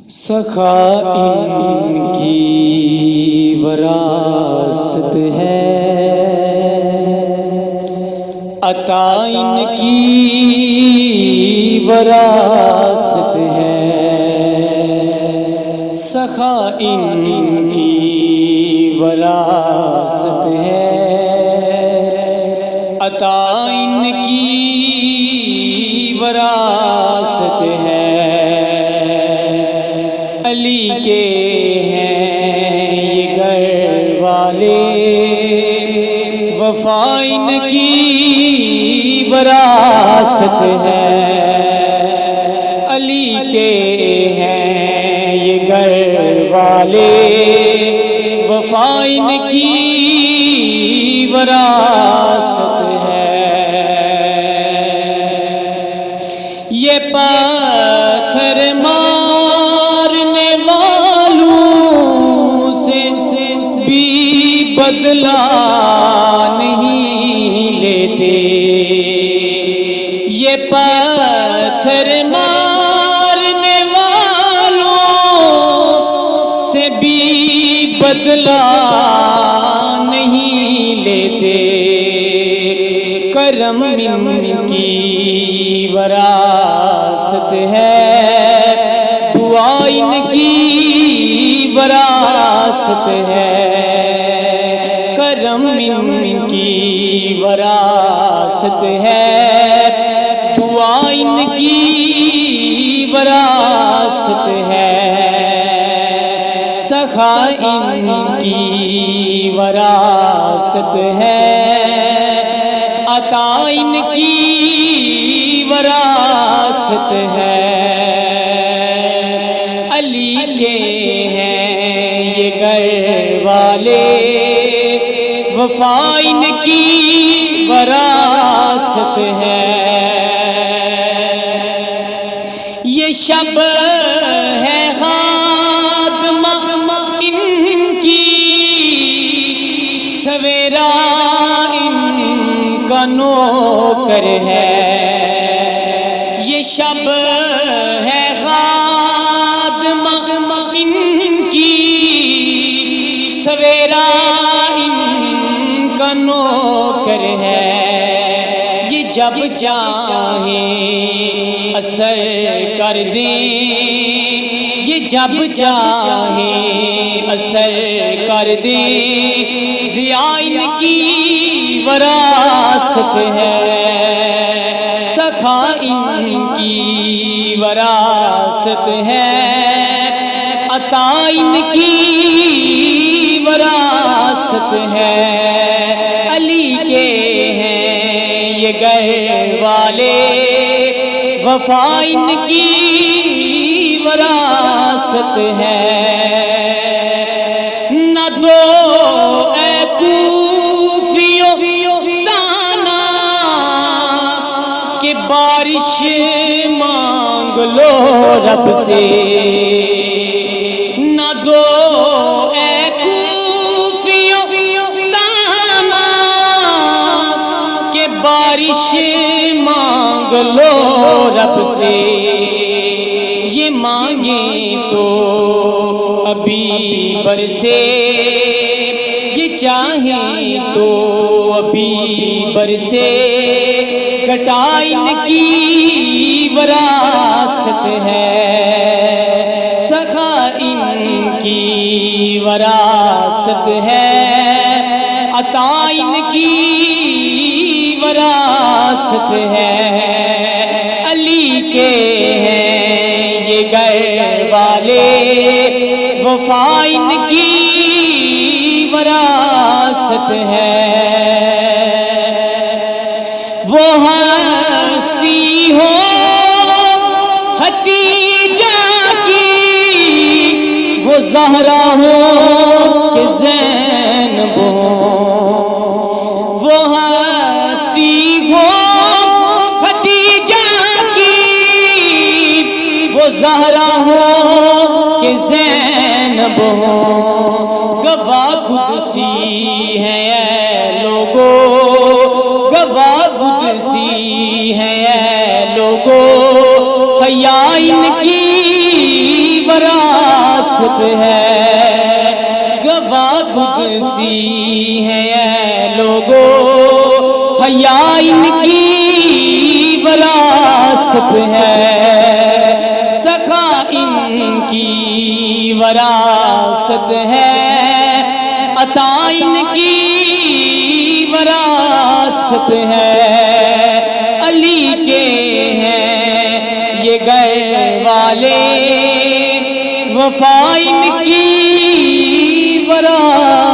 سخا ان کی وراثت ہے، عطا ان کی وراثت ہے، سخا ان کی وراثت ہے، عطا ان کی وراثت ہے، علی کے ہیں یہ گھر والے، وفا ان کی وراثت ہے، علی کے ہیں یہ گھر والے، وفا ان کی وراثت ہے، یہ پتھر مارنے والوں سے بھی بدلہ نہیں لیتے، یہ پتھر مارنے والوں سے بھی بدلہ نہیں لیتے، کرم ان کی وراثت ہے، دعا ان کی وراثت ہے، کرم ان کی وراثت ہے، دعا ان کی وراثت ہے، سخا ان کی وراثت ہے، عطا ان کی وراثت ہے، علی کے ہیں یہ گھر والے، وفا ان کی وراثت ہے، یہ شب ہے خاتمہ ان کی، سویرا ان کا نوکر ہے، یہ شب ہے خاتمہ ان کی، سویرا ان کا نوکر ہے، یہ جب چاہیں اثر کر دیں، یہ جب چاہیں اثر کر دیں، ضیاء ان کی وراثت ہے، سخا ان کی وراثت ہے، عطا ان کی وراثت ہے، علی کے ہیں یہ گھر والے، وفا ان کی وراثت ہے، نہ دو اے کوفیو تانا کہ بارش مانگ لو رب سے، نہ دو اے کوفیو تانا کہ بارش مانگ لو رب سے، یہ مانگیں تو ابھی برسے، یہ چاہیں تو ابھی برسے، گھٹا ان کی وراثت ہے، سخا ان کی وراثت ہے، عطا ان کی وراثت ہے، علی کے ہیں یہ گھر والے، وفا ان کی وراثت ہے، وہ ہستی ہو حتیجہ کی، وہ زہرا ہو کہ زینب ہو، وہ ہستی ہو حتیجہ کی، وہ زہرا ہو کہ زینب ہو، گواہ قدسی ہے اے لوگو، گواہ قدسی ہے اے لوگو، حیا ان کی برا وراثت ہے، گواہ قدسی ہے اے لوگو، حیا ان کی وراثت ہے، سخا ان کی وراثت ہے، عطا ان کی وراثت ہے، علی کے ہیں یہ گئے والے، وفا ان کی وراثت